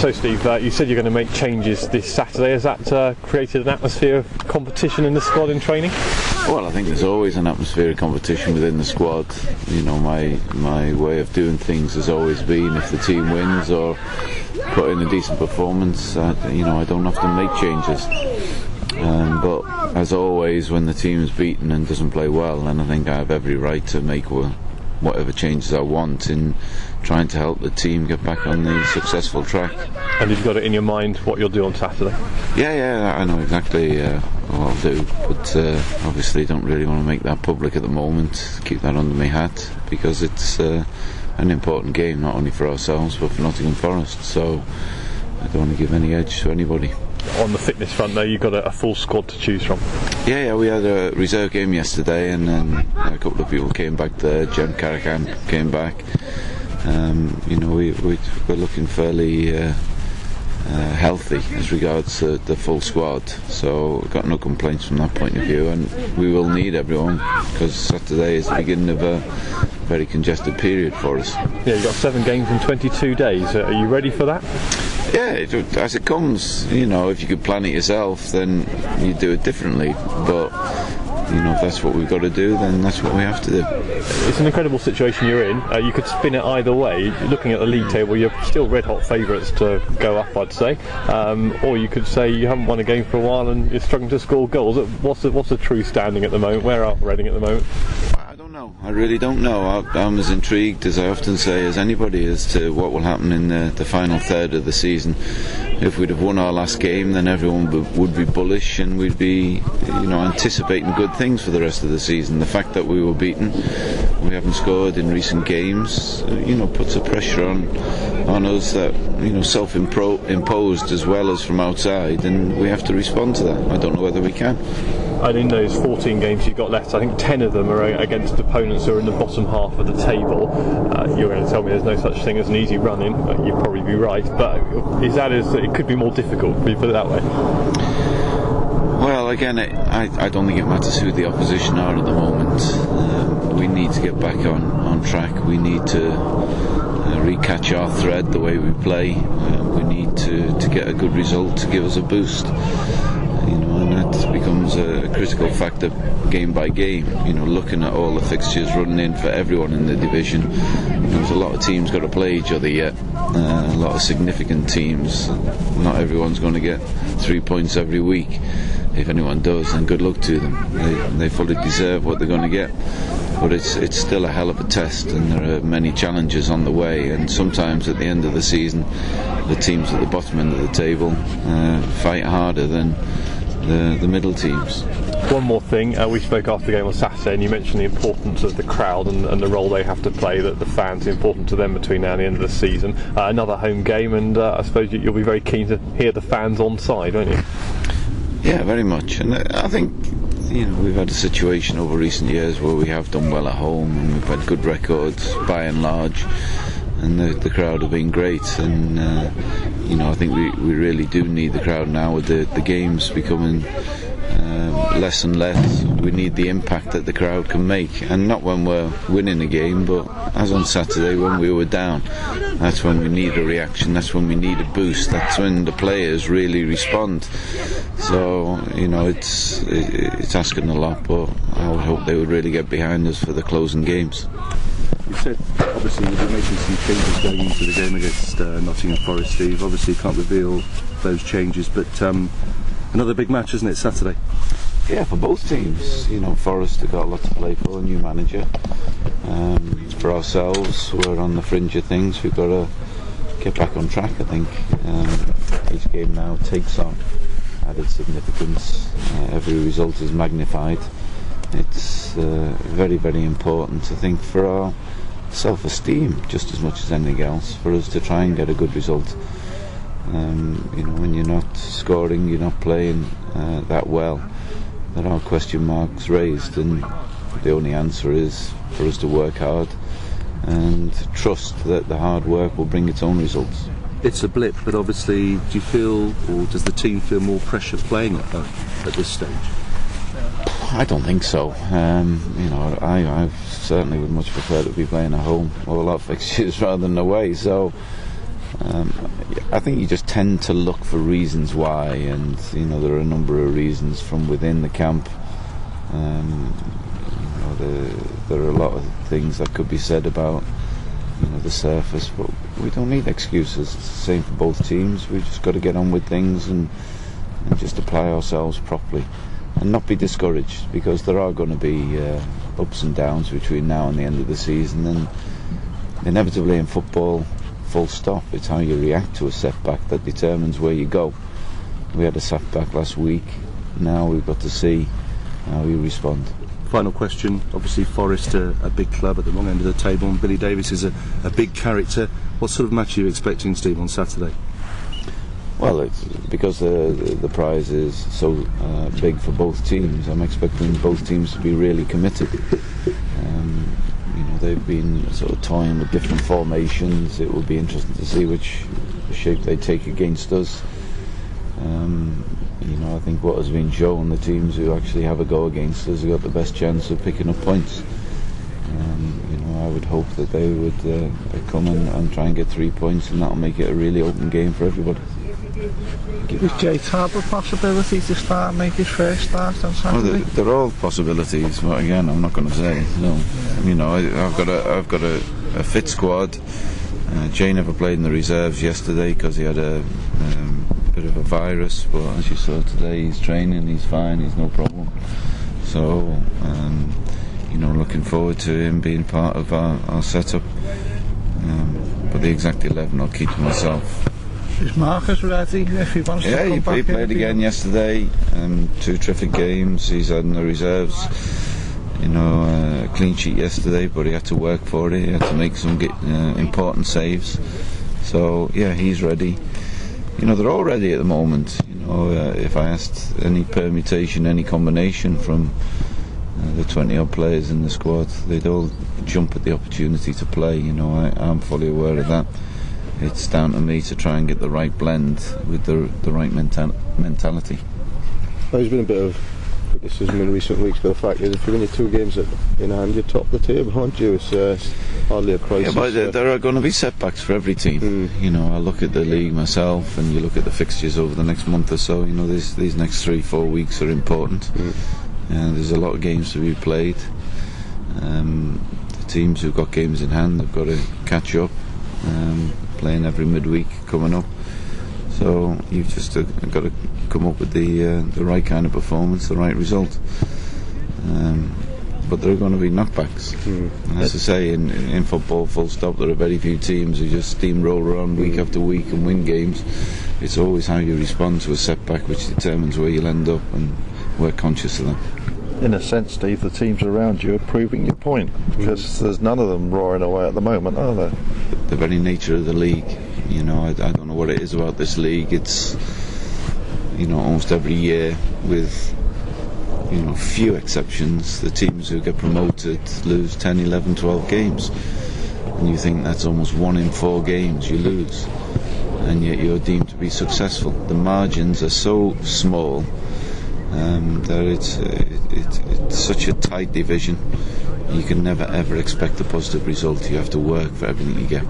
So Steve, you said you're going to make changes this Saturday. Has that created an atmosphere of competition in the squad in training? Well, I think there's always an atmosphere of competition within the squad. You know, my way of doing things has always been, if the team wins or put in a decent performance, I don't often make changes. But as always, when the team is beaten and doesn't play well, then I think I have every right to make whatever changes I want in trying to help the team get back on the successful track. And you've got it in your mind what you'll do on Saturday? Yeah, I know exactly what I'll do, but obviously don't really want to make that public at the moment. Keep that under my hat, because it's an important game, not only for ourselves but for Nottingham Forest, so I don't want to give any edge to anybody. On the fitness front though, you've got a full squad to choose from. Yeah, we had a reserve game yesterday, and then a couple of people came back there. Jem Carrigan came back. We're looking fairly healthy as regards the full squad, so we've got no complaints from that point of view, and we will need everyone because Saturday is the beginning of a very congested period for us. Yeah, you've got 7 games in 22 days. Are you ready for that? Yeah, as it comes. If you could plan it yourself, then you do it differently, but if that's what we've got to do, then that's what we have to do. It's an incredible situation you're in. You could spin it either way. Looking at the league table, you're still red hot favourites to go up, I'd say, or you could say you haven't won a game for a while and you're struggling to score goals. What's the true standing at the moment? Where are Reading at the moment? I really don't know. I'm as intrigued, as I often say, as anybody as to what will happen in the final third of the season. If we'd have won our last game, then everyone would be bullish and we'd be anticipating good things for the rest of the season. The fact that we were beaten, we haven't scored in recent games, puts a pressure on us that self-imposed as well as from outside, and we have to respond to that. I don't know whether we can. And in those 14 games you've got left, I think 10 of them are against opponents who are in the bottom half of the table. You're going to tell me there's no such thing as an easy run in. You'd probably be right, but it could be more difficult, if you put it that way? Well, again, I don't think it matters who the opposition are at the moment. We need to get back on track. We need to recatch our thread the way we play. We need to get a good result to give us a boost. And that becomes a critical factor game by game. Looking at all the fixtures running in for everyone in the division. There's a lot of teams got to play each other yet. A lot of significant teams. Not everyone's going to get 3 points every week. If anyone does, then good luck to them. They fully deserve what they're going to get. But it's still a hell of a test, and there are many challenges on the way, and sometimes at the end of the season the teams at the bottom end of the table fight harder than the middle teams. One more thing, we spoke after the game on Saturday and you mentioned the importance of the crowd and the role they have to play, that the fans are important to them between now and the end of the season. Another home game, and I suppose you'll be very keen to hear the fans on side, won't you? Yeah, very much. And I think we've had a situation over recent years where we have done well at home and we've had good records by and large, and the crowd have been great, and I think we really do need the crowd now with the games becoming less and less. We need the impact that the crowd can make, and not when we're winning a game, but as on Saturday when we were down. That's when we need a reaction, that's when we need a boost, that's when the players really respond. So it's asking a lot, but I would hope they would really get behind us for the closing games. You said obviously you'll be making some changes going into the game against Nottingham Forest, Steve. Obviously you can't reveal those changes, but another big match, isn't it, Saturday? Yeah, for both teams. Forest have got a lot to play for, a new manager. For ourselves, we're on the fringe of things. We've got to get back on track, I think. Each game now takes on added significance. Every result is magnified. It's very, very important, I think, for our self-esteem, just as much as anything else, for us to try and get a good result. When you're not scoring, you're not playing that well, there are question marks raised, and the only answer is for us to work hard and trust that the hard work will bring its own results. It's a blip, but obviously do you feel, or does the team feel more pressure playing at this stage? I don't think so. I certainly would much prefer to be playing at home, all our fixtures, rather than away. So I think you just tend to look for reasons why, and there are a number of reasons from within the camp. There are a lot of things that could be said about the surface, but we don't need excuses. It's the same for both teams. We just got to get on with things and just apply ourselves properly and not be discouraged, because there are going to be ups and downs between now and the end of the season, and inevitably in football, full stop, it's how you react to a setback that determines where you go. We had a setback last week. Now we've got to see how we respond. Final question. Obviously Forest are a big club at the wrong end of the table, and Billy Davies is a big character. What sort of match are you expecting, Steve, on Saturday? Well, it's because the prize is so big for both teams. I'm expecting both teams to be really committed. They've been sort of toying with different formations. It will be interesting to see which shape they take against us. I think what has been shown, the teams who actually have a go against us have got the best chance of picking up points. I would hope that they would come and try and get 3 points, and that'll make it a really open game for everybody. Is Jay Tab a possibility to start and make his first start on Saturday? Well, they're all possibilities, but again, I'm not going to say. No. I've got a fit squad. Jay never played in the reserves yesterday because he had a bit of a virus, but as you saw today, he's training, he's fine, he's no problem. So, looking forward to him being part of our setup. But the exact 11 I'll keep to myself. Is Marcus ready if he wants to come back? He played again yesterday. 2 terrific games. He's had in the reserves. A clean sheet yesterday, but he had to work for it. He had to make some important saves. So he's ready. They're all ready at the moment. If I asked any permutation, any combination from the 20 odd players in the squad, they'd all jump at the opportunity to play. I'm fully aware of that. It's down to me to try and get the right blend with the right mentality. There's been a bit of criticism in recent weeks, but the fact is, if you win your 2 games in hand, you're top of the table, aren't you? It's hardly a crisis. Yeah, but there are going to be setbacks for every team. I look at the league myself, and you look at the fixtures over the next month or so. These next 3-4 weeks are important, and there's a lot of games to be played. The teams who've got games in hand have got to catch up. Playing every midweek coming up, so you've just got to come up with the right kind of performance, the right result. But there are going to be knockbacks. And as I say, in football, full stop, there are very few teams who just steamroll around week after week and win games. It's always how you respond to a setback which determines where you'll end up, and we're conscious of that. In a sense, Steve, the teams around you are proving your point, because there's none of them roaring away at the moment, are there? The very nature of the league, I don't know what it is about this league. It's almost every year, with few exceptions, the teams who get promoted lose 10, 11, 12 games, and you think that's almost 1 in 4 games you lose, and yet you're deemed to be successful. The margins are so small that it's such a tight division. You can never ever expect a positive result. You have to work for everything you get.